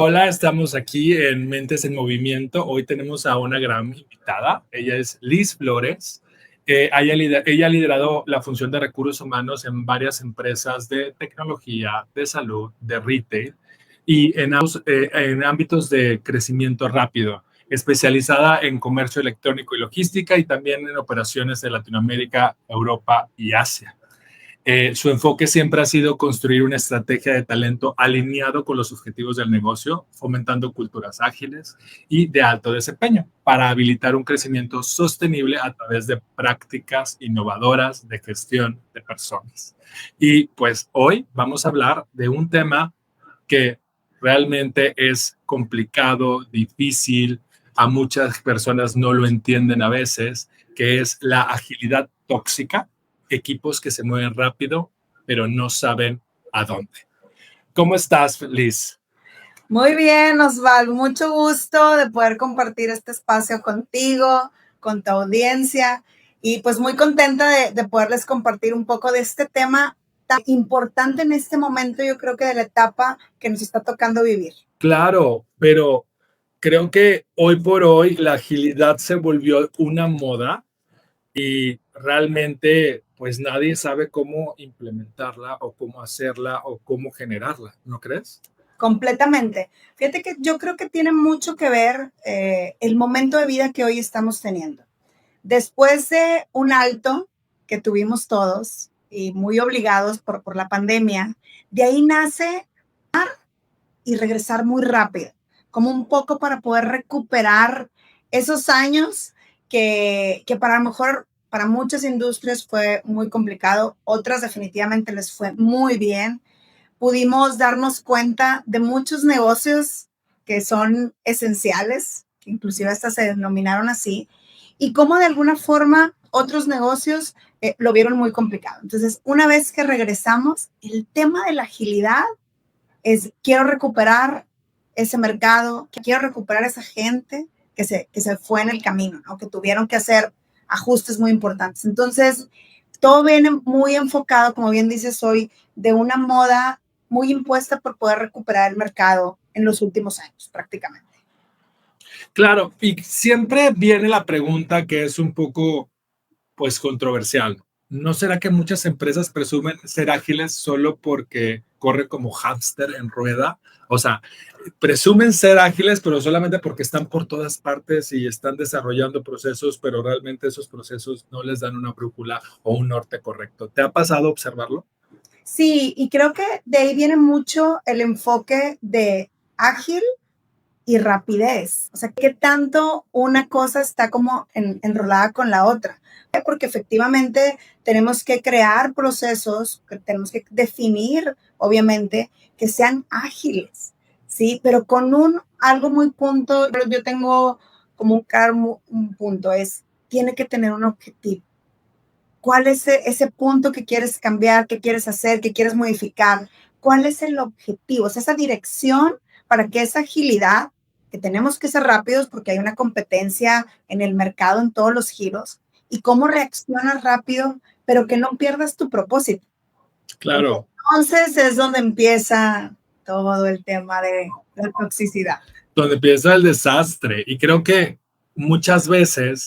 Hola, estamos aquí en Mentes en Movimiento. Hoy tenemos a una gran invitada. Ella es Liz Flores. Ella ha liderado la función de recursos humanos en varias empresas de tecnología, de salud, de retail y en ámbitos de crecimiento rápido, especializada en comercio electrónico y logística y también en operaciones de Latinoamérica, Europa y Asia. Su enfoque siempre ha sido construir una estrategia de talento alineado con los objetivos del negocio, fomentando culturas ágiles y de alto desempeño para habilitar un crecimiento sostenible a través de prácticas innovadoras de gestión de personas. Y pues hoy vamos a hablar de un tema que realmente es complicado, difícil, a muchas personas no lo entienden a veces, que es la agilidad tóxica, equipos que se mueven rápido, pero no saben a dónde. ¿Cómo estás, Liz? Muy bien, Osvaldo. Mucho gusto de poder compartir este espacio contigo, con tu audiencia, y pues muy contenta de poderles compartir un poco de este tema tan importante en este momento, yo creo que de la etapa que nos está tocando vivir. Claro, pero creo que hoy por hoy la agilidad se volvió una moda y realmente pues nadie sabe cómo implementarla o cómo hacerla o cómo generarla, ¿no crees? Completamente. Fíjate que yo creo que tiene mucho que ver el momento de vida que hoy estamos teniendo. Después de un alto que tuvimos todos y muy obligados por la pandemia, de ahí nace y regresar muy rápido, como un poco para poder recuperar esos años que para lo mejor para muchas industrias fue muy complicado, otras definitivamente les fue muy bien. Pudimos darnos cuenta de muchos negocios que son esenciales, que inclusive hasta se denominaron así, y cómo de alguna forma otros negocios lo vieron muy complicado. Entonces, una vez que regresamos, el tema de la agilidad es, quiero recuperar ese mercado, quiero recuperar esa gente que se fue en el camino, ¿no? Que tuvieron que hacer ajustes muy importantes. Entonces, todo viene muy enfocado, como bien dices hoy, de una moda muy impuesta por poder recuperar el mercado en los últimos años, prácticamente. Claro, y siempre viene la pregunta que es un poco, pues, controversial. ¿No será que muchas empresas presumen ser ágiles solo porque corre como hámster en rueda? O sea, presumen ser ágiles, pero solamente porque están por todas partes y están desarrollando procesos, pero realmente esos procesos no les dan una brújula o un norte correcto. ¿Te ha pasado observarlo? Sí, y creo que de ahí viene mucho el enfoque de ágil y rapidez. O sea, ¿qué tanto una cosa está como enrolada con la otra? Porque efectivamente tenemos que crear procesos, tenemos que definir, obviamente, que sean ágiles, ¿sí? Pero con algo muy punto, yo tengo como un punto, tiene que tener un objetivo. ¿Cuál es ese punto que quieres cambiar, que quieres hacer, que quieres modificar? ¿Cuál es el objetivo? O sea, esa dirección para que esa agilidad, que tenemos que ser rápidos porque hay una competencia en el mercado en todos los giros, y cómo reaccionas rápido, pero que no pierdas tu propósito. Claro. Entonces es donde empieza todo el tema de la toxicidad. Donde empieza el desastre. Y creo que muchas veces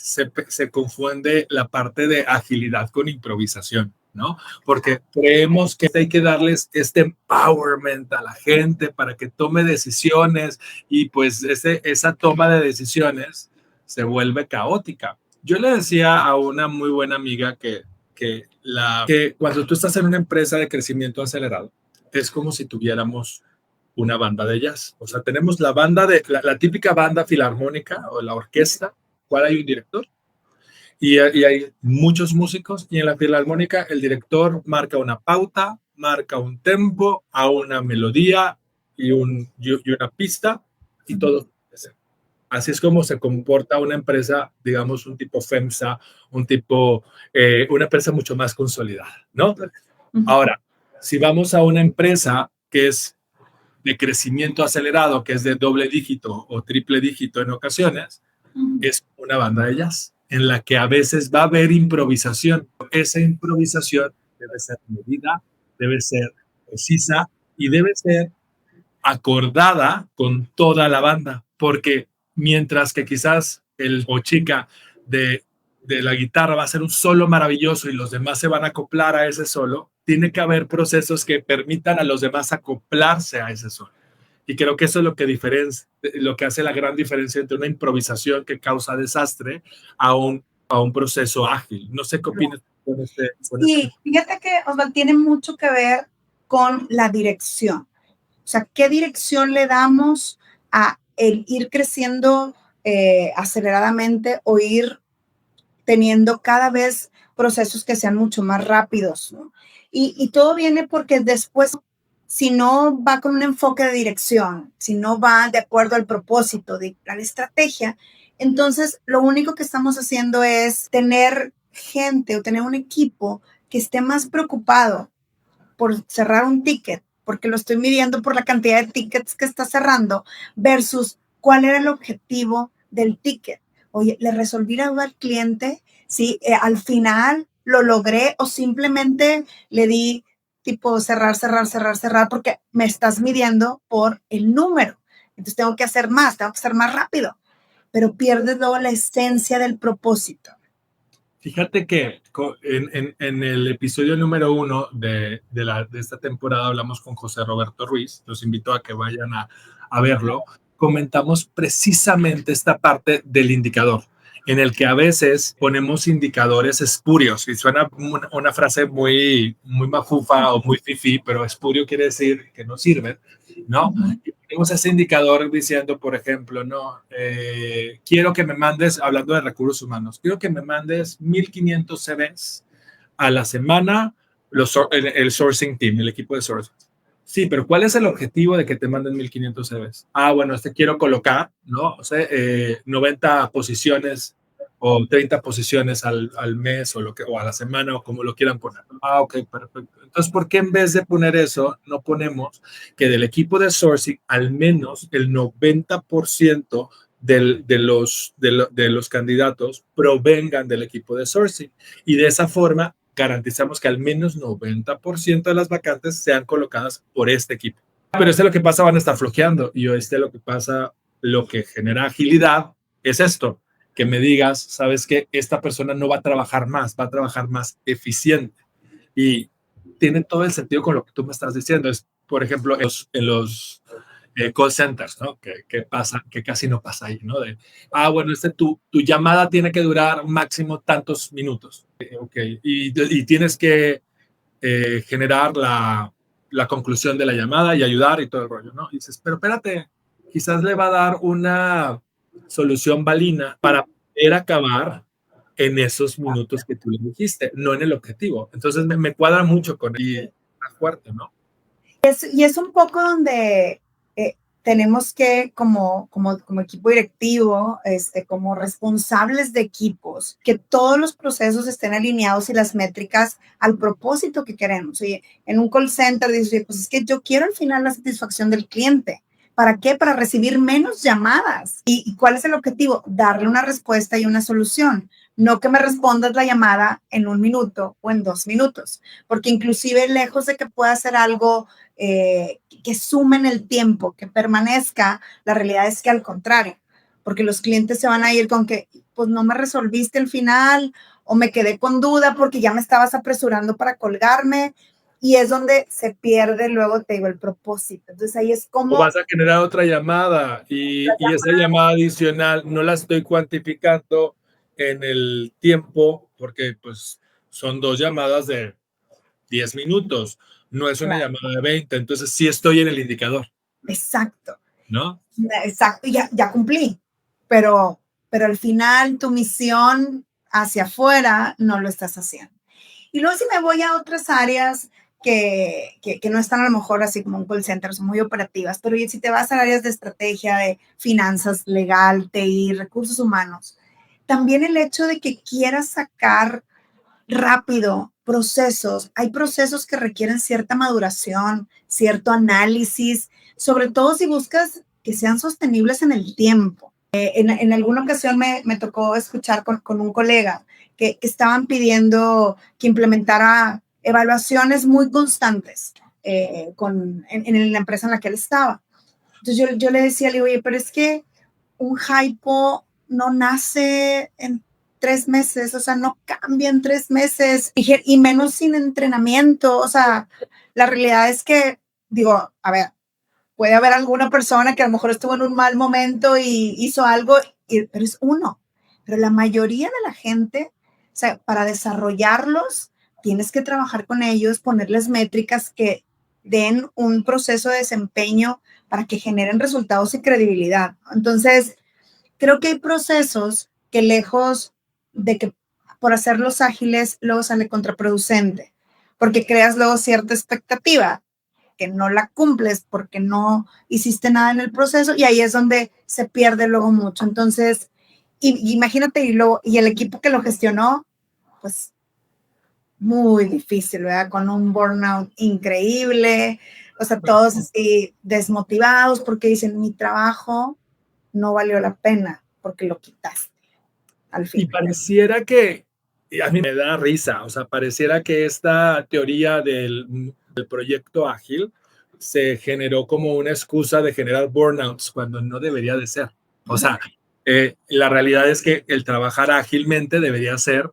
se confunde la parte de agilidad con improvisación, ¿no? Porque creemos que hay que darles este empowerment a la gente para que tome decisiones y pues esa toma de decisiones se vuelve caótica. Yo le decía a una muy buena amiga que cuando tú estás en una empresa de crecimiento acelerado, es como si tuviéramos una banda de jazz. O sea, tenemos la típica banda filarmónica o la orquesta, cual hay un director y hay muchos músicos y en la filarmónica el director marca una pauta, marca un tempo, a una melodía y una pista y todo. Así es como se comporta una empresa, digamos, un tipo FEMSA, una empresa mucho más consolidada, ¿no? Ahora, si vamos a una empresa que es de crecimiento acelerado, que es de doble dígito o triple dígito en ocasiones, es una banda de jazz en la que a veces va a haber improvisación. Esa improvisación debe ser medida, debe ser precisa y debe ser acordada con toda la banda, porque mientras que quizás el o chica de la guitarra va a ser un solo maravilloso y los demás se van a acoplar a ese solo, tiene que haber procesos que permitan a los demás acoplarse a ese solo. Y creo que eso es lo que hace la gran diferencia entre una improvisación que causa desastre a un proceso ágil. No sé qué opinas con Sí, fíjate que, Osvaldo, tiene mucho que ver con la dirección. O sea, ¿qué dirección le damos a el ir creciendo aceleradamente o ir teniendo cada vez procesos que sean mucho más rápidos, ¿no? Y todo viene porque después, si no va con un enfoque de dirección, si no va de acuerdo al propósito, de la estrategia, entonces lo único que estamos haciendo es tener gente o tener un equipo que esté más preocupado por cerrar un ticket, porque lo estoy midiendo por la cantidad de tickets que está cerrando, versus cuál era el objetivo del ticket. Oye, ¿le resolví la duda al cliente? Sí, al final lo logré o simplemente le di tipo cerrar, cerrar, cerrar, cerrar, porque me estás midiendo por el número. Entonces tengo que hacer más, tengo que ser más rápido, pero pierdes luego la esencia del propósito. Fíjate que en el episodio número 1 de esta temporada hablamos con José Roberto Ruiz, los invito a que vayan a verlo, comentamos precisamente esta parte del indicador, en el que a veces ponemos indicadores espurios, y suena una frase muy mafufa o muy fifí, pero espurio quiere decir que no sirve, ¿no? Tenemos ese indicador diciendo, por ejemplo, no, quiero que me mandes, hablando de recursos humanos, quiero que me mandes 1500 CVs a la semana, el sourcing team, el equipo de sourcing. Sí, pero ¿cuál es el objetivo de que te manden 1500 CVs? Ah, bueno, quiero colocar, ¿no? O sea, 90 posiciones o 30 posiciones al mes o a la semana o como lo quieran poner. Ah, ok, perfecto. Entonces, ¿por qué en vez de poner eso, no ponemos que del equipo de sourcing al menos el 90% de los candidatos provengan del equipo de sourcing? Y de esa forma garantizamos que al menos 90% de las vacantes sean colocadas por este equipo. Pero lo que pasa, van a estar flojeando. Y lo que pasa, lo que genera agilidad es esto, que me digas, sabes que esta persona no va a trabajar más, va a trabajar más eficiente. Y tiene todo el sentido con lo que tú me estás diciendo. Es, por ejemplo, en los call centers, ¿no? Que casi no pasa ahí, ¿no? Bueno, tu llamada tiene que durar máximo tantos minutos. Ok, y tienes que generar la conclusión de la llamada y ayudar y todo el rollo, ¿no? Y dices, pero espérate, quizás le va a dar una solución balina para poder acabar en esos minutos que tú le dijiste, no en el objetivo. Entonces me cuadra mucho con él y está fuerte, ¿no? Y es un poco donde tenemos que, como equipo directivo, como responsables de equipos, que todos los procesos estén alineados y las métricas al propósito que queremos. Oye, en un call center dices, pues es que yo quiero al final la satisfacción del cliente. ¿Para qué? Para recibir menos llamadas. ¿Y cuál es el objetivo? Darle una respuesta y una solución. No que me respondas la llamada en 1 minuto o en 2 minutos, porque inclusive lejos de que pueda hacer algo que sumen el tiempo, que permanezca, la realidad es que al contrario, porque los clientes se van a ir con que, pues no me resolviste el final o me quedé con duda porque ya me estabas apresurando para colgarme, y es donde se pierde luego, te digo, el propósito. Entonces ahí es como... O vas a generar otra llamada y esa llamada adicional no la estoy cuantificando en el tiempo porque pues son 2 llamadas de 10 minutos, no es una llamada de 20, entonces sí estoy en el indicador. Exacto. ¿No? Exacto, ya cumplí, pero al final tu misión hacia afuera no lo estás haciendo. Y luego si me voy a otras áreas que no están a lo mejor así como un call center, son muy operativas, pero si te vas a áreas de estrategia, de finanzas, legal, TI, recursos humanos, también el hecho de que quieras sacar rápido procesos, hay procesos que requieren cierta maduración, cierto análisis, sobre todo si buscas que sean sostenibles en el tiempo. En alguna ocasión me tocó escuchar con un colega que estaban pidiendo que implementara evaluaciones muy constantes en la empresa en la que él estaba. Entonces yo le decía, le digo, oye, pero es que un hypo no nace en 3 meses, o sea, no cambia en 3 meses y menos sin entrenamiento. O sea, la realidad es que, digo, a ver, puede haber alguna persona que a lo mejor estuvo en un mal momento y hizo algo, pero es uno. Pero la mayoría de la gente, o sea, para desarrollarlos, tienes que trabajar con ellos, ponerles métricas que den un proceso de desempeño para que generen resultados y credibilidad. Entonces, creo que hay procesos que lejos de que por hacerlos ágiles, luego sale contraproducente, porque creas luego cierta expectativa que no la cumples porque no hiciste nada en el proceso y ahí es donde se pierde luego mucho. Entonces, imagínate y el equipo que lo gestionó, pues muy difícil, ¿verdad? Con un burnout increíble, o sea, todos así desmotivados porque dicen, mi trabajo no valió la pena porque lo quitaste al Y fin. pareciera que, y a mí me da risa, o sea, pareciera que esta teoría del proyecto ágil se generó como una excusa de generar burnouts cuando no debería de ser. O sea, la realidad es que el trabajar ágilmente debería ser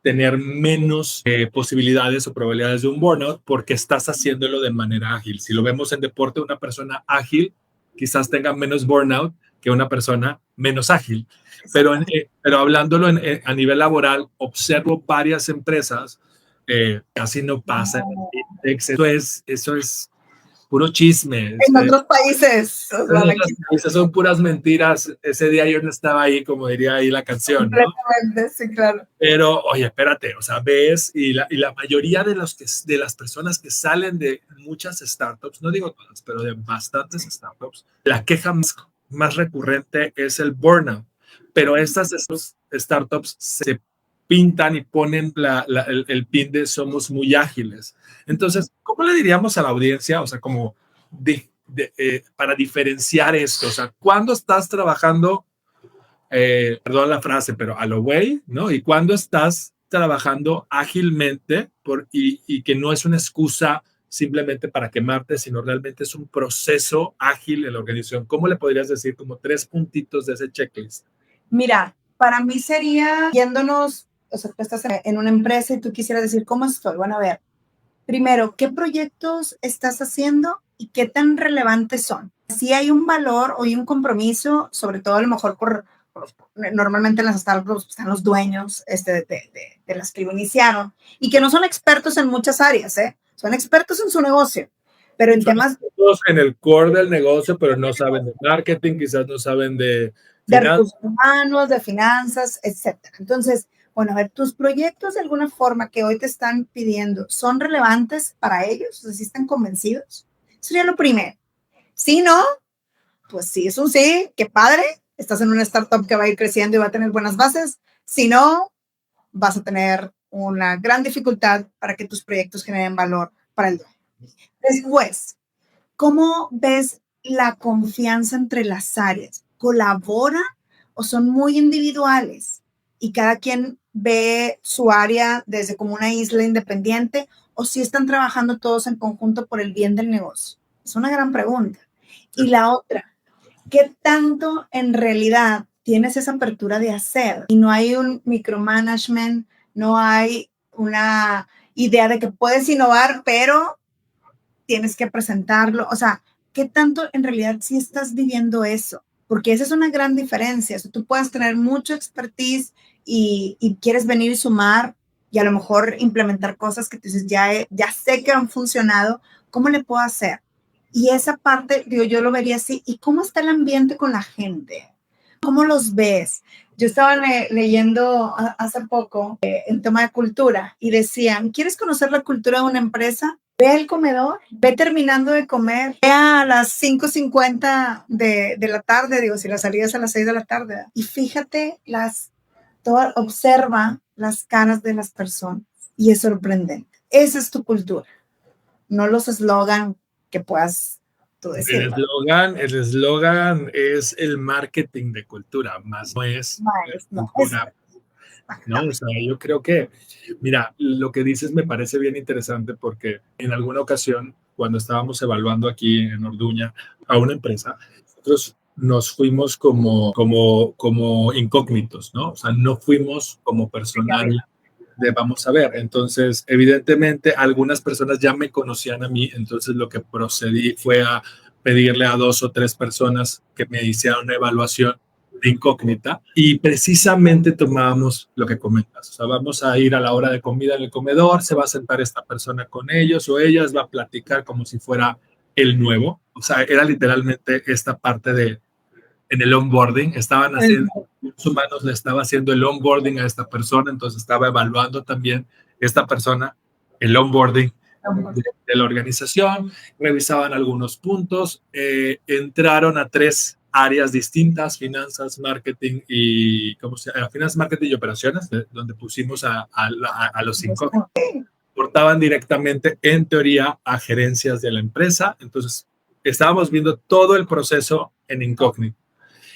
tener menos posibilidades o probabilidades de un burnout porque estás haciéndolo de manera ágil. Si lo vemos en deporte, una persona ágil quizás tenga menos burnout que una persona menos ágil. Pero hablándolo a nivel laboral, observo varias empresas, casi no pasa. Eso es puro chisme. En otros países, o sea, Esas son puras mentiras. Ese día yo no estaba ahí, como diría ahí la canción, ¿no? completamente, sí, claro. Pero, oye, espérate, o sea, ves, y la mayoría de las personas que salen de muchas startups, no digo todas, pero de bastantes startups, la queja más recurrente es el burnout. Pero estas startups se pintan y ponen el pin de somos muy ágiles. Entonces, ¿cómo le diríamos a la audiencia? O sea, como para diferenciar esto, o sea, ¿cuándo estás trabajando perdón la frase, pero a lo güey, ¿no? Y cuando estás trabajando ágilmente y que no es una excusa simplemente para quemarte, sino realmente es un proceso ágil en la organización. ¿Cómo le podrías decir como 3 puntitos de ese checklist? Mira, para mí sería yéndonos, o sea, tú estás en una empresa y tú quisieras decir, ¿cómo estoy? Bueno, a ver, primero, ¿qué proyectos estás haciendo y qué tan relevantes son? Si hay un valor o hay un compromiso, sobre todo a lo mejor normalmente en las startups están los dueños de las que lo iniciaron y que no son expertos en muchas áreas, ¿eh? Son expertos en su negocio, pero en Son temas en el core del negocio, pero no saben de marketing, quizás no saben de de finanzas. recursos humanos, de finanzas, etcétera. Entonces, bueno, a ver, tus proyectos de alguna forma que hoy te están pidiendo, ¿son relevantes para ellos? O sea, ¿sí están convencidos? Eso sería lo primero. Si no, pues sí, es un sí, qué padre. Estás en una startup que va a ir creciendo y va a tener buenas bases. Si no, vas a tener una gran dificultad para que tus proyectos generen valor para el dueño. Después, ¿cómo ves la confianza entre las áreas? ¿Colabora o son muy individuales y cada quien ve su área desde como una isla independiente o si están trabajando todos en conjunto por el bien del negocio? Es una gran pregunta. Y la otra, ¿qué tanto en realidad tienes esa apertura de hacer? Y no hay un micromanagement, no hay una idea de que puedes innovar, pero tienes que presentarlo. O sea, ¿qué tanto en realidad sí estás viviendo eso? Porque esa es una gran diferencia. O sea, tú puedes tener mucho expertise y quieres venir y sumar y a lo mejor implementar cosas que tú dices, ya sé que han funcionado, ¿cómo le puedo hacer? Y esa parte, digo, yo lo vería así. ¿Y cómo está el ambiente con la gente? ¿Cómo los ves? Yo estaba leyendo hace poco en tema de cultura y decían, ¿quieres conocer la cultura de una empresa? Ve al comedor, ve terminando de comer, ve a las 5:50 de la tarde, digo, si la salida es a las 6 de la tarde, y fíjate, observa las caras de las personas y es sorprendente. Esa es tu cultura, no los eslogan que puedas tú decir. El eslogan es el marketing de cultura, más no es cultura. No, o sea, yo creo que, mira, lo que dices me parece bien interesante porque en alguna ocasión cuando estábamos evaluando aquí en Orduña a una empresa, nosotros nos fuimos como incógnitos, ¿no? O sea, no fuimos como personal de vamos a ver. Entonces, evidentemente, algunas personas ya me conocían a mí, entonces lo que procedí fue a pedirle a 2 o 3 personas que me hicieran una evaluación de incógnita y precisamente tomábamos lo que comentas. O sea, vamos a ir a la hora de comida en el comedor, se va a sentar esta persona con ellos o ellas, va a platicar como si fuera el nuevo. O sea, era literalmente esta parte de en el onboarding, estaban haciendo, los humanos le estaba haciendo el onboarding a esta persona, entonces estaba evaluando también esta persona el onboarding de la organización, revisaban algunos puntos, entraron a 3 áreas distintas, finanzas, marketing y, ¿cómo se llama? Finanzas, marketing y operaciones, donde pusimos a los 5. Portaban directamente, en teoría, a gerencias de la empresa, entonces estábamos viendo todo el proceso en incógnito.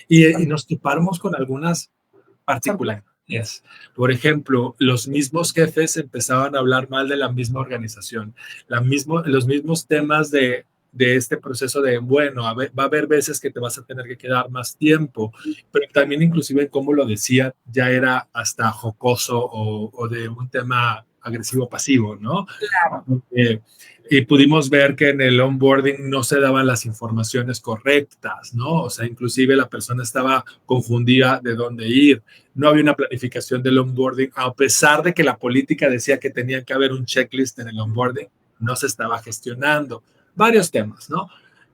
Y nos topamos con algunas particularidades. Por ejemplo, los mismos jefes empezaban a hablar mal de la misma organización, los mismos temas de este proceso de, bueno, va a haber veces que te vas a tener que quedar más tiempo, pero también inclusive como lo decía, ya era hasta jocoso o de un tema agresivo-pasivo, ¿no? Claro. Y pudimos ver que en el onboarding no se daban las informaciones correctas, ¿no? O sea, inclusive la persona estaba confundida de dónde ir. No había una planificación del onboarding, a pesar de que la política decía que tenía que haber un checklist en el onboarding, no se estaba gestionando. Varios temas, ¿no?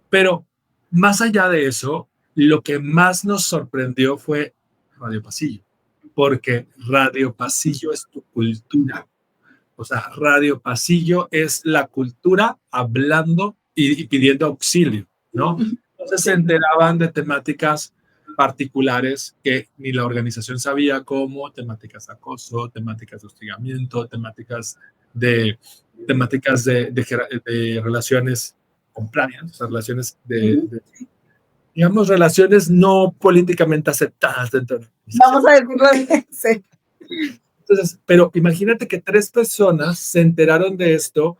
Pero más allá de eso, lo que más nos sorprendió fue Radio Pasillo, porque Radio Pasillo es tu cultura. O sea, Radio Pasillo es la cultura hablando y pidiendo auxilio, ¿no? Entonces se enteraban de temáticas particulares que ni la organización sabía, como temáticas de acoso, temáticas de hostigamiento, temáticas de relaciones compliance, o sea, relaciones digamos, relaciones no políticamente aceptadas dentro de la Vamos a decirlo bien. Sí. Entonces, pero imagínate que 3 personas se enteraron de esto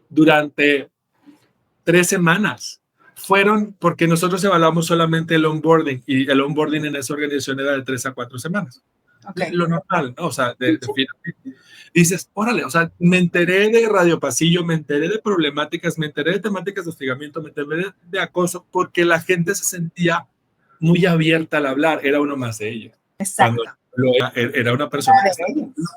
durante 3 semanas. Fueron porque nosotros evaluamos solamente el onboarding y el onboarding en esa organización era de 3 a 4 semanas. Okay. Lo normal, ¿no? O sea, dices, órale, o sea, me enteré de Radio Pasillo, me enteré de problemáticas, me enteré de temáticas de hostigamiento, me enteré de acoso, porque la gente se sentía muy abierta al hablar, era uno más de ellos. Exacto. Era una persona.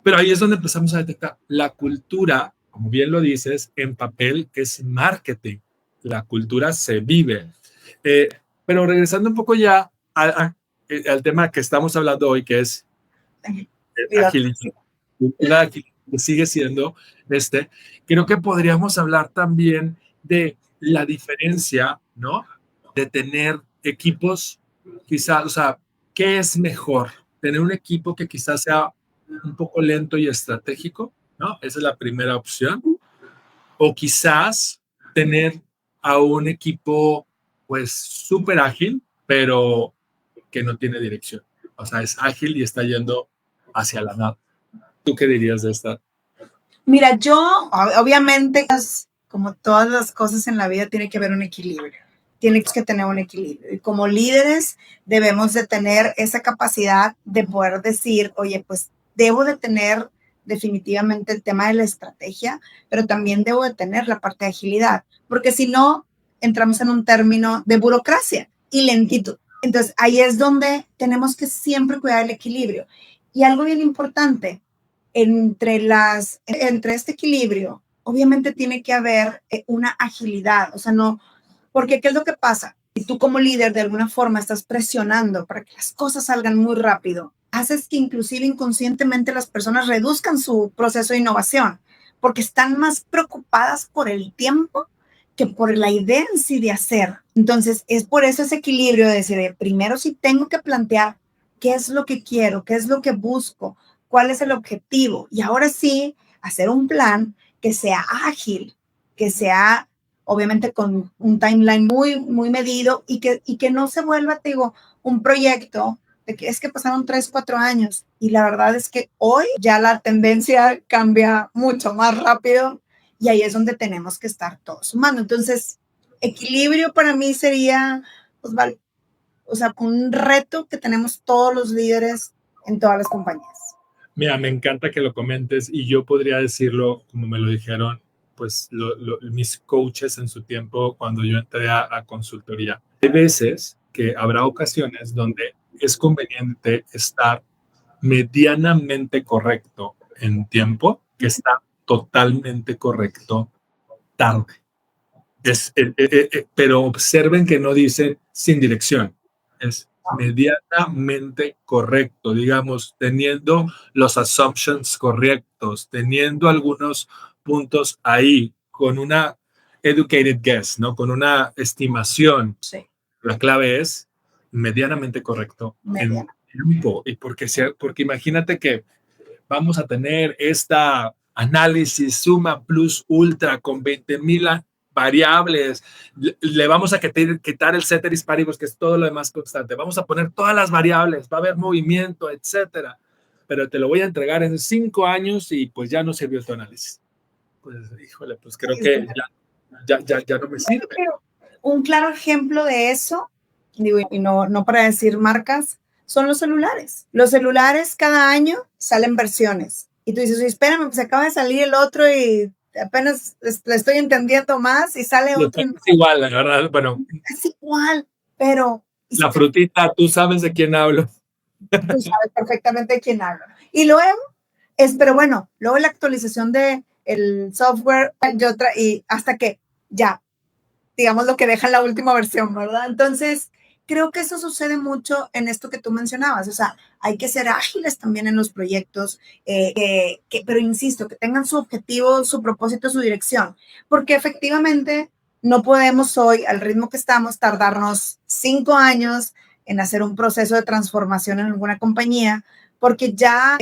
Pero ahí es donde empezamos a detectar la cultura, como bien lo dices, en papel es marketing. La cultura se vive. Pero regresando un poco ya al tema que estamos hablando hoy, que es agilidad. Cultura agilidad, que sigue siendo creo que podríamos hablar también de la diferencia, ¿no? De tener equipos, quizás, o sea, ¿qué es mejor? Tener un equipo que quizás sea un poco lento y estratégico, ¿no? Esa es la primera opción. O quizás tener a un equipo, pues, súper ágil, pero que no tiene dirección. O sea, es ágil y está yendo hacia la nada. ¿Tú qué dirías de esta? Mira, yo, obviamente, como todas las cosas en la vida, tiene que haber un equilibrio. Tienes que tener un equilibrio. Y como líderes debemos de tener esa capacidad de poder decir, oye, pues debo de tener definitivamente el tema de la estrategia, pero también debo de tener la parte de agilidad, porque si no, entramos en un término de burocracia y lentitud. Entonces, ahí es donde tenemos que siempre cuidar el equilibrio. Y algo bien importante, entre este equilibrio, obviamente tiene que haber una agilidad, o sea, no, porque ¿qué es lo que pasa? Si tú como líder de alguna forma estás presionando para que las cosas salgan muy rápido, haces que inclusive inconscientemente las personas reduzcan su proceso de innovación, porque están más preocupadas por el tiempo que por la idea en sí de hacer. Entonces, es por eso ese equilibrio de decir, primero sí tengo que plantear qué es lo que quiero, qué es lo que busco, cuál es el objetivo. Y ahora sí, hacer un plan que sea ágil, que sea obviamente con un timeline muy, muy medido y que no se vuelva, te digo, un proyecto de que es que pasaron 3, 4 años. Y la verdad es que hoy ya la tendencia cambia mucho más rápido y ahí es donde tenemos que estar todos sumando. Entonces, equilibrio para mí sería, pues, o sea, un reto que tenemos todos los líderes en todas las compañías. Mira, me encanta que lo comentes y yo podría decirlo como me lo dijeron, pues mis coaches en su tiempo cuando yo entré a consultoría. Hay veces que habrá ocasiones donde es conveniente estar medianamente correcto en tiempo, que está totalmente correcto tarde. Pero observen que no dice sin dirección, es medianamente correcto, digamos, teniendo los assumptions correctos, teniendo algunos puntos ahí, con una educated guess, ¿no? Con una estimación. Sí. La clave es medianamente correcto en tiempo. Y porque imagínate que vamos a tener esta análisis suma plus ultra con 20,000 variables, le vamos a quitar el ceteris paribus, que es todo lo demás constante, vamos a poner todas las variables, va a haber movimiento, etcétera, pero te lo voy a entregar en 5 años y pues ya no sirvió tu análisis. Pues híjole, pues creo que ya no me sirve. Un claro ejemplo de eso, digo, y no para decir marcas, son los celulares. Los celulares cada año salen versiones. Y tú dices, espérame, pues acaba de salir el otro y apenas le estoy entendiendo más y sale otro. Es igual, la verdad, bueno. Es igual, pero... La frutita, tú sabes de quién hablo. Tú sabes perfectamente de quién hablo. Y luego, pero bueno, luego la actualización del software y hasta que ya, digamos, lo que deja la última versión, ¿verdad? Entonces, creo que eso sucede mucho en esto que tú mencionabas. O sea, hay que ser ágiles también en los proyectos, pero insisto, que tengan su objetivo, su propósito, su dirección, porque efectivamente no podemos hoy, al ritmo que estamos, tardarnos 5 años en hacer un proceso de transformación en alguna compañía, porque ya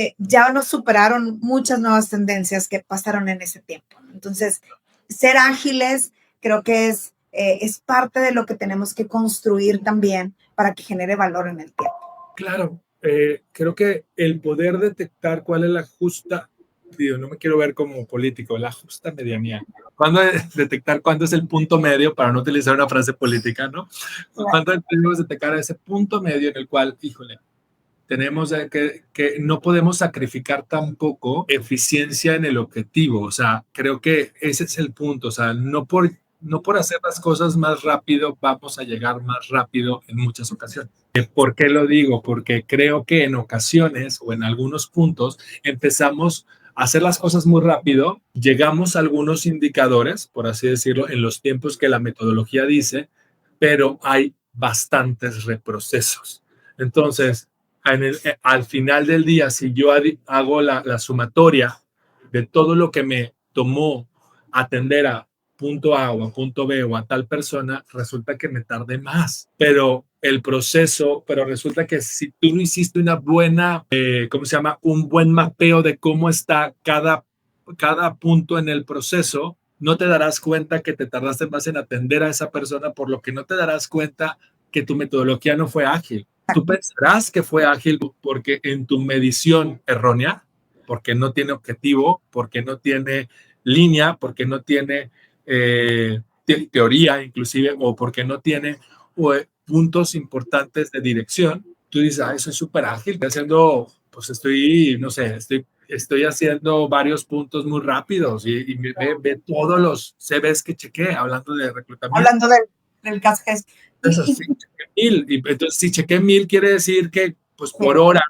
nos superaron muchas nuevas tendencias que pasaron en ese tiempo. Entonces, ser ágiles creo que es parte de lo que tenemos que construir también para que genere valor en el tiempo. Claro, creo que el poder detectar cuál es la justa, digo, no me quiero ver como político, la justa medianía. ¿Cuándo detectar cuándo es el punto medio, para no utilizar una frase política, ¿no? ¿Cuándo tenemos que detectar ese punto medio en el cual, híjole, tenemos que no podemos sacrificar tampoco eficiencia en el objetivo? O sea, creo que ese es el punto. O sea, no por hacer las cosas más rápido vamos a llegar más rápido en muchas ocasiones. ¿Por qué lo digo? Porque creo que en ocasiones o en algunos puntos empezamos a hacer las cosas muy rápido, llegamos a algunos indicadores, por así decirlo, en los tiempos que la metodología dice, pero hay bastantes reprocesos. Entonces, al final del día, si yo hago la sumatoria de todo lo que me tomó atender a punto A o a punto B o a tal persona, resulta que me tardé más. Pero resulta que si tú no hiciste una buena, ¿cómo se llama? Un buen mapeo de cómo está cada punto en el proceso, no te darás cuenta que te tardaste más en atender a esa persona, por lo que no te darás cuenta que tu metodología no fue ágil. Tú pensarás que fue ágil porque en tu medición errónea, porque no tiene objetivo, porque no tiene línea, porque no tiene teoría inclusive, o porque no tiene puntos importantes de dirección, tú dices, eso es súper ágil, estoy haciendo, pues no sé, estoy haciendo varios puntos muy rápidos y ve todos los CVs que chequé, hablando de reclutamiento. Hablando del caso que es. Entonces, si chequé 1,000, quiere decir que, pues, por hora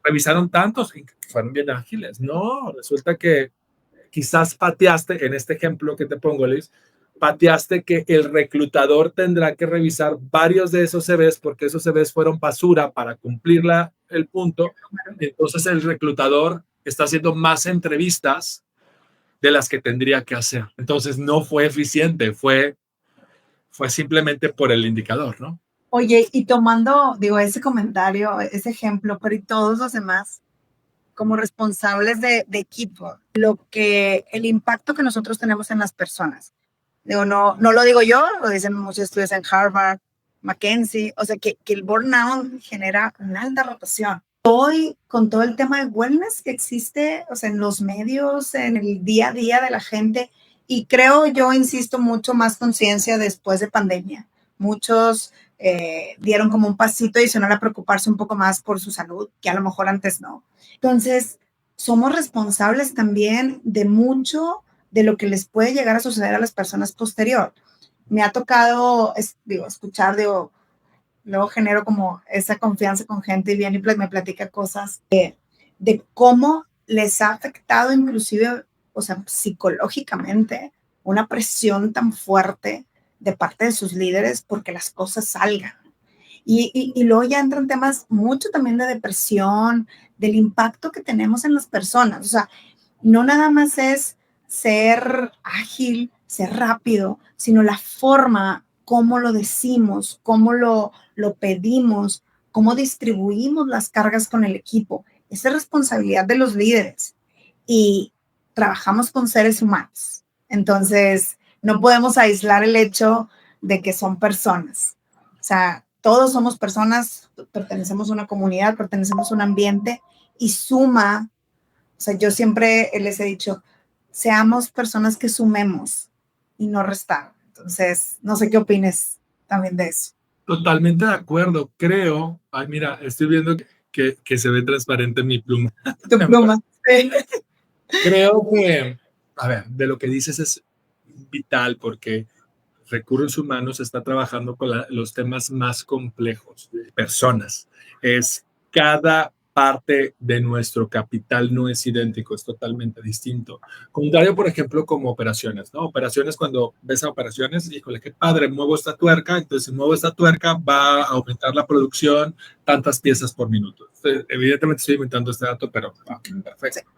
revisaron tantos y fueron bien ágiles. No, resulta que quizás pateaste, en este ejemplo que te pongo, Liz, pateaste que el reclutador tendrá que revisar varios de esos CVs porque esos CVs fueron basura para cumplir el punto. Entonces el reclutador está haciendo más entrevistas de las que tendría que hacer. Entonces no fue eficiente, fue simplemente por el indicador, ¿no? Oye, y tomando, digo, ese comentario, ese ejemplo, pero y todos los demás, como responsables de equipo, el impacto que nosotros tenemos en las personas. Digo, no lo digo yo, lo dicen muchos estudios en Harvard, McKinsey, o sea, que el burnout genera una alta rotación. Hoy, con todo el tema de wellness que existe, o sea, en los medios, en el día a día de la gente, Y creo, yo insisto, mucho más conciencia después de pandemia. Muchos dieron como un pasito adicional a preocuparse un poco más por su salud, que a lo mejor antes no. Entonces, somos responsables también de mucho de lo que les puede llegar a suceder a las personas posterior. Me ha tocado, escuchar, luego genero como esa confianza con gente y viene y me platica cosas de cómo les ha afectado inclusive, o sea, psicológicamente, una presión tan fuerte de parte de sus líderes porque las cosas salgan. Y luego ya entran temas mucho también de depresión, del impacto que tenemos en las personas. O sea, no nada más es ser ágil, ser rápido, sino la forma, cómo lo decimos, cómo lo pedimos, cómo distribuimos las cargas con el equipo. Esa es responsabilidad de los líderes y trabajamos con seres humanos. Entonces, no podemos aislar el hecho de que son personas. O sea, todos somos personas, pertenecemos a una comunidad, pertenecemos a un ambiente y suma. O sea, yo siempre les he dicho, seamos personas que sumemos y no restar. Entonces, no sé qué opines también de eso. Totalmente de acuerdo. Creo, ay, mira, estoy viendo que se ve transparente mi pluma. Tu pluma. Sí. Creo que, a ver, de lo que dices es vital porque recursos humanos está trabajando con los temas más complejos de personas. Es cada parte de nuestro capital no es idéntico, es totalmente distinto. Contrario, por ejemplo, como operaciones, ¿no? Operaciones, cuando ves a operaciones, híjole, qué padre, muevo esta tuerca, entonces si muevo esta tuerca va a aumentar la producción tantas piezas por minuto. Entonces, evidentemente estoy inventando este dato, pero perfecto.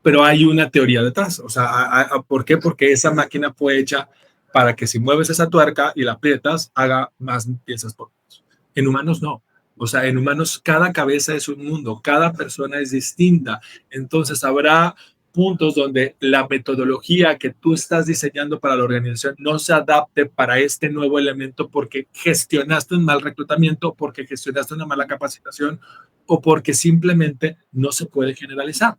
Pero hay una teoría detrás, o sea, ¿por qué? Porque esa máquina fue hecha para que si mueves esa tuerca y la aprietas, haga más piezas por minuto. En humanos no. O sea, en humanos cada cabeza es un mundo, cada persona es distinta. Entonces habrá puntos donde la metodología que tú estás diseñando para la organización no se adapte para este nuevo elemento porque gestionaste un mal reclutamiento, porque gestionaste una mala capacitación o porque simplemente no se puede generalizar.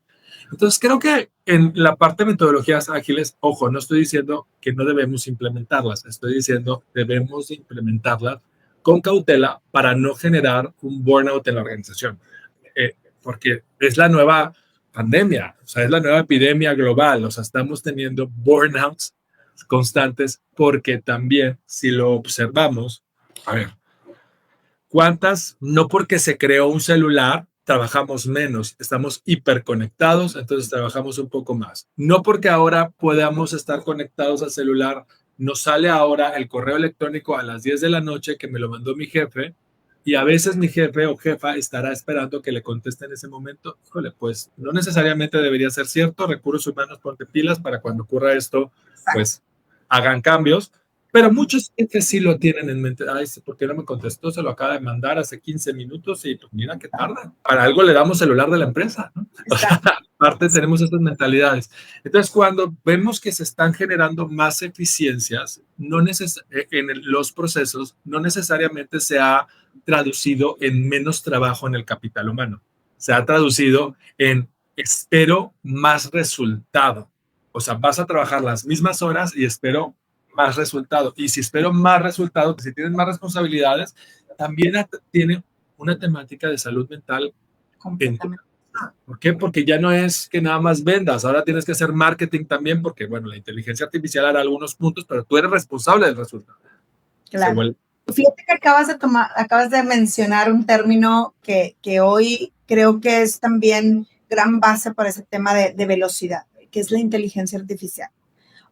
Entonces, creo que en la parte de metodologías ágiles, ojo, no estoy diciendo que no debemos implementarlas, estoy diciendo debemos implementarlas con cautela para no generar un burnout en la organización, porque es la nueva pandemia, o sea, es la nueva epidemia global, o sea, estamos teniendo burnouts constantes porque también, si lo observamos, a ver, ¿cuántas? No porque se creó un celular, trabajamos menos, estamos hiperconectados, entonces trabajamos un poco más. No porque ahora podamos estar conectados al celular, nos sale ahora el correo electrónico a las 10 de la noche que me lo mandó mi jefe y a veces mi jefe o jefa estará esperando que le conteste en ese momento. Híjole, pues no necesariamente debería ser cierto. Recursos humanos, ponte pilas para cuando ocurra esto, pues hagan cambios. Pero muchos jefes sí lo tienen en mente. Ay, ¿por qué no me contestó? Se lo acaba de mandar hace 15 minutos y pues mira qué tarda. Para algo le damos celular de la empresa, ¿no? O sea, aparte tenemos estas mentalidades. Entonces, cuando vemos que se están generando más eficiencias en los procesos, no necesariamente se ha traducido en menos trabajo en el capital humano. Se ha traducido en espero más resultado. O sea, vas a trabajar las mismas horas y espero más resultado. Y si espero más resultado, si tienes más responsabilidades, también tiene una temática de salud mental. ¿Por qué? Porque ya no es que nada más vendas, ahora tienes que hacer marketing también, porque, bueno, la inteligencia artificial hará algunos puntos, pero tú eres responsable del resultado. Claro. Fíjate que acabas de mencionar un término que hoy creo que es también gran base para ese tema de velocidad, que es la inteligencia artificial.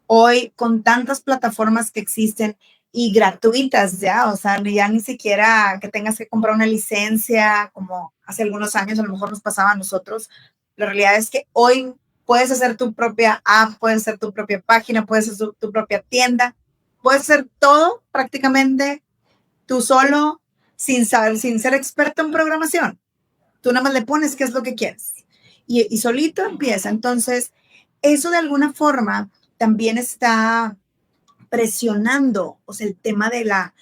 Hoy, con tantas plataformas que existen y gratuitas ya, o sea, ya ni siquiera que tengas que comprar una licencia, como hace algunos años a lo mejor nos pasaba a nosotros, la realidad es que hoy puedes hacer tu propia app, puedes hacer tu propia página, puedes hacer tu propia tienda, puedes hacer todo prácticamente tú solo, sin ser experto en programación. Tú nada más le pones qué es lo que quieres y solito empieza. Entonces, eso de alguna forma también está presionando, o sea, el tema de la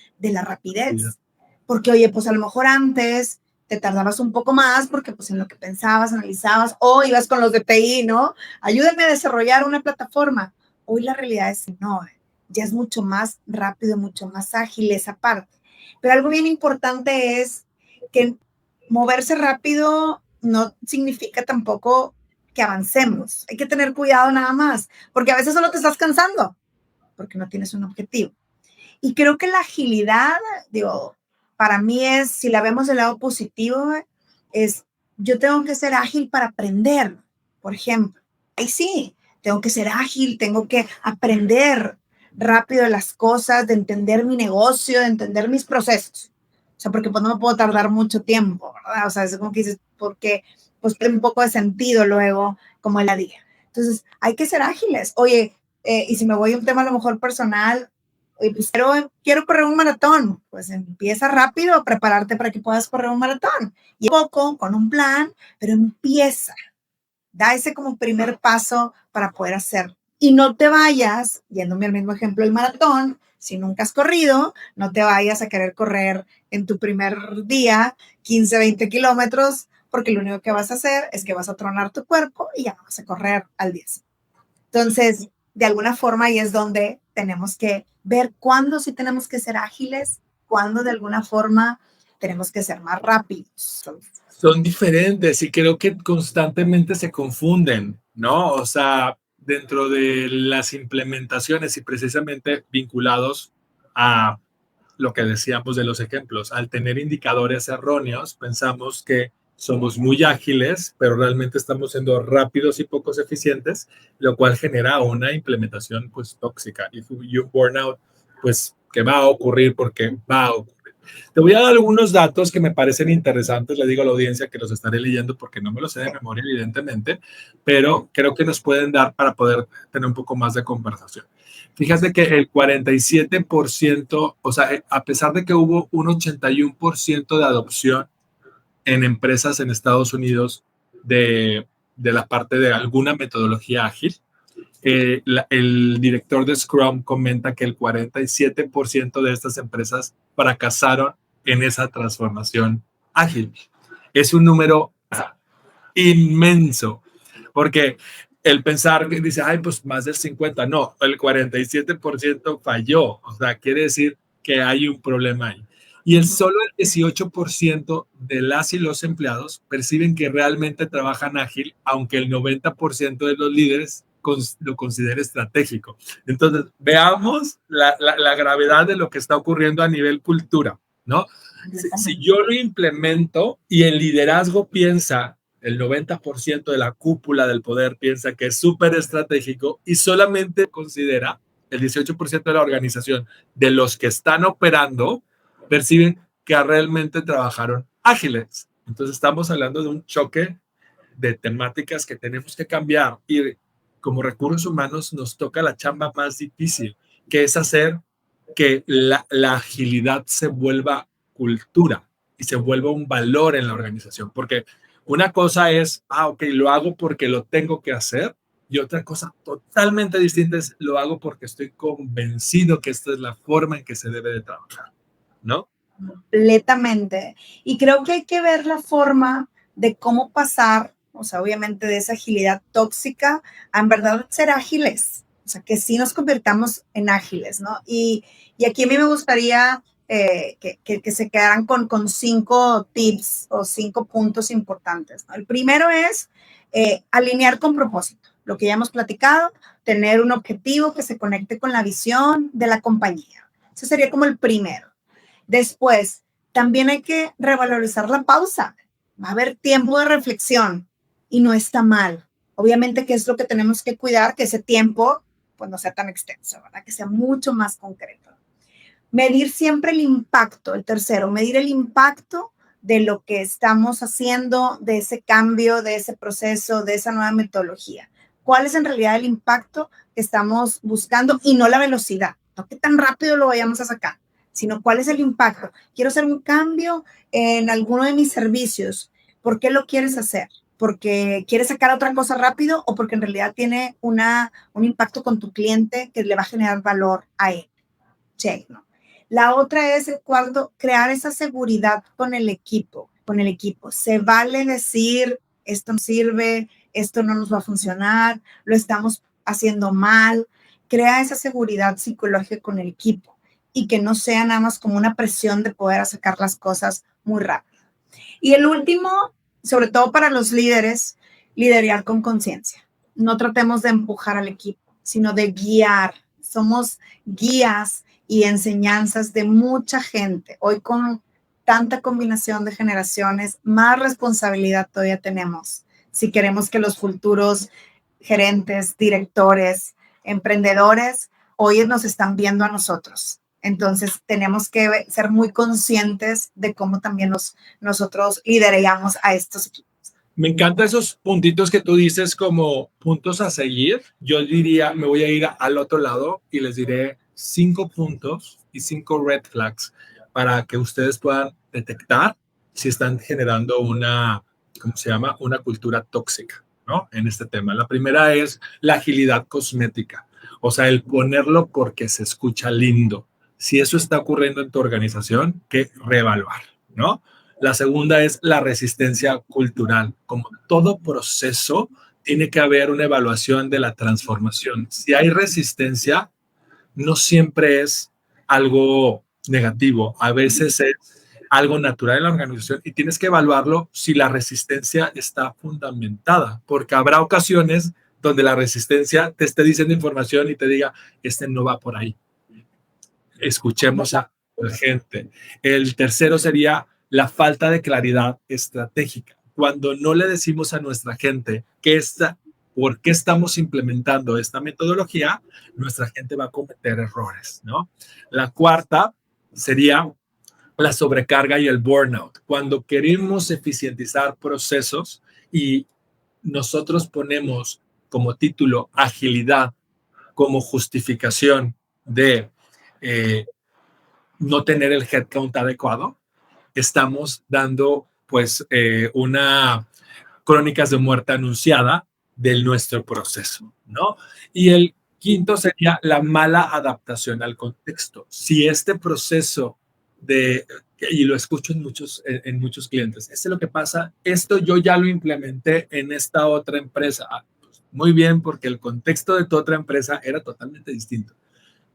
rapidez. Porque, oye, pues a lo mejor antes te tardabas un poco más porque pues en lo que pensabas, analizabas, o ibas con los de TI, ¿no? Ayúdenme a desarrollar una plataforma. Hoy la realidad es que no, ya es mucho más rápido, mucho más ágil esa parte. Pero algo bien importante es que moverse rápido no significa tampoco que avancemos. Hay que tener cuidado nada más, porque a veces solo te estás cansando, porque no tienes un objetivo. Y creo que la agilidad, digo, para mí es, si la vemos del lado positivo, es yo tengo que ser ágil para aprender, por ejemplo. Ahí sí, tengo que ser ágil, tengo que aprender rápido las cosas, de entender mi negocio, de entender mis procesos. O sea, porque pues no me puedo tardar mucho tiempo, ¿verdad? O sea, es como que dices, porque pues tiene un poco de sentido luego como el día. Entonces, hay que ser ágiles. Oye, y si me voy a un tema a lo mejor personal, oye, pues quiero correr un maratón, pues empieza rápido a prepararte para que puedas correr un maratón. Y poco, con un plan, pero empieza. Da ese como primer paso para poder hacerlo. Y no te vayas, yéndome al mismo ejemplo del maratón, si nunca has corrido, no te vayas a querer correr en tu primer día 15, 20 kilómetros, porque lo único que vas a hacer es que vas a tronar tu cuerpo y ya no vas a correr al 10. Entonces, de alguna forma ahí es donde tenemos que ver cuándo sí tenemos que ser ágiles, cuándo de alguna forma tenemos que ser más rápidos. Son diferentes y creo que constantemente se confunden, ¿no? O sea, dentro de las implementaciones y precisamente vinculados a lo que decíamos de los ejemplos, al tener indicadores erróneos, pensamos que somos muy ágiles, pero realmente estamos siendo rápidos y pocos eficientes, lo cual genera una implementación pues tóxica. Y un burnout, pues que va a ocurrir porque va a ocurrir. Te voy a dar algunos datos que me parecen interesantes, le digo a la audiencia que los estaré leyendo porque no me los sé de memoria, evidentemente, pero creo que nos pueden dar para poder tener un poco más de conversación. Fíjate que el 47%, o sea, a pesar de que hubo un 81% de adopción en empresas en Estados Unidos de la parte de alguna metodología ágil, el director de Scrum comenta que el 47% de estas empresas fracasaron en esa transformación ágil. Es un número inmenso, porque el pensar que dice, ay, pues más del 50, no, el 47% falló, o sea, quiere decir que hay un problema ahí. Y solo el 18% de las y los empleados perciben que realmente trabajan ágil, aunque el 90% de los líderes lo considere estratégico. Entonces, veamos la gravedad de lo que está ocurriendo a nivel cultura, ¿no? Si yo lo implemento y el liderazgo piensa, el 90% de la cúpula del poder piensa que es súper estratégico y solamente considera el 18% de la organización de los que están operando perciben que realmente trabajaron ágiles. Entonces estamos hablando de un choque de temáticas que tenemos que cambiar y como recursos humanos nos toca la chamba más difícil, que es hacer que la agilidad se vuelva cultura y se vuelva un valor en la organización. Porque una cosa es, ok, lo hago porque lo tengo que hacer. Y otra cosa totalmente distinta es, lo hago porque estoy convencido que esta es la forma en que se debe de trabajar, ¿no? Completamente. Y creo que hay que ver la forma de cómo pasar, o sea, obviamente de esa agilidad tóxica a en verdad ser ágiles. O sea, que sí nos convirtamos en ágiles, ¿no? Y aquí a mí me gustaría que se quedaran con 5 tips o 5 puntos importantes, ¿no? El primero es alinear con propósito, lo que ya hemos platicado, tener un objetivo que se conecte con la visión de la compañía. Ese sería como el primero. Después, también hay que revalorizar la pausa. Va a haber tiempo de reflexión y no está mal. Obviamente que es lo que tenemos que cuidar, que ese tiempo pues no sea tan extenso, ¿verdad? Que sea mucho más concreto. Medir siempre el impacto. El tercero, medir el impacto de lo que estamos haciendo, de ese cambio, de ese proceso, de esa nueva metodología. ¿Cuál es en realidad el impacto que estamos buscando y no la velocidad? No qué tan rápido lo vayamos a sacar, sino cuál es el impacto. Quiero hacer un cambio en alguno de mis servicios. ¿Por qué lo quieres hacer? ¿Porque quieres sacar otra cosa rápido o porque en realidad tiene un impacto con tu cliente que le va a generar valor a él? Check, ¿no? La otra es cuando crear esa seguridad con el equipo, Se vale decir, esto no sirve, esto no nos va a funcionar, lo estamos haciendo mal. crea esa seguridad psicológica con el equipo y que no sea nada más como una presión de poder sacar las cosas muy rápido. Y el último, sobre todo para los líderes, liderar con conciencia. No tratemos de empujar al equipo, sino de guiar. Somos guías y enseñanzas de mucha gente. Hoy con tanta combinación de generaciones, más responsabilidad todavía tenemos si queremos que los futuros gerentes, directores, emprendedores, hoy nos están viendo a nosotros. Entonces, tenemos que ser muy conscientes de cómo también nosotros lideramos a estos equipos. Me encantan esos puntitos que tú dices como puntos a seguir. Yo diría, me voy a ir al otro lado y les diré 5 puntos y 5 red flags para que ustedes puedan detectar si están generando una, ¿cómo se llama? Una cultura tóxica, ¿no? En este tema. La primera es la agilidad cosmética, o sea, el ponerlo porque se escucha lindo. Si eso está ocurriendo en tu organización, que reevaluar, ¿no? La segunda es la resistencia cultural. Como todo proceso, tiene que haber una evaluación de la transformación. Si hay resistencia, no siempre es algo negativo. A veces es algo natural en la organización y tienes que evaluarlo si la resistencia está fundamentada, porque habrá ocasiones donde la resistencia te esté diciendo información y te diga, este no va por ahí. Escuchemos a la gente. El tercero sería la falta de claridad estratégica. Cuando no le decimos a nuestra gente por qué estamos implementando esta metodología, nuestra gente va a cometer errores, ¿no? La cuarta sería la sobrecarga y el burnout. Cuando queremos eficientizar procesos y nosotros ponemos como título agilidad como justificación de no tener el headcount adecuado, estamos dando pues una crónicas de muerte anunciada de nuestro proceso, ¿no? Y el quinto sería la mala adaptación al contexto. Si este proceso de, y lo escucho en muchos clientes, este es lo que pasa, esto yo ya lo implementé en esta otra empresa. Pues, muy bien, porque el contexto de tu otra empresa era totalmente distinto.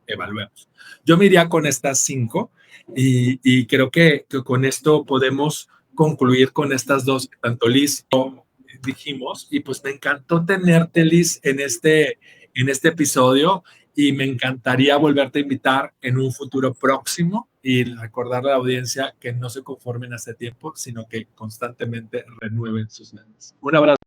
Evaluemos. Yo me iría con estas 5 y creo que con esto podemos concluir con estas dos, tanto Liz como dijimos, y pues me encantó tenerte, Liz, en este episodio y me encantaría volverte a invitar en un futuro próximo y recordar a la audiencia que no se conformen a este tiempo, sino que constantemente renueven sus mentes. Un abrazo.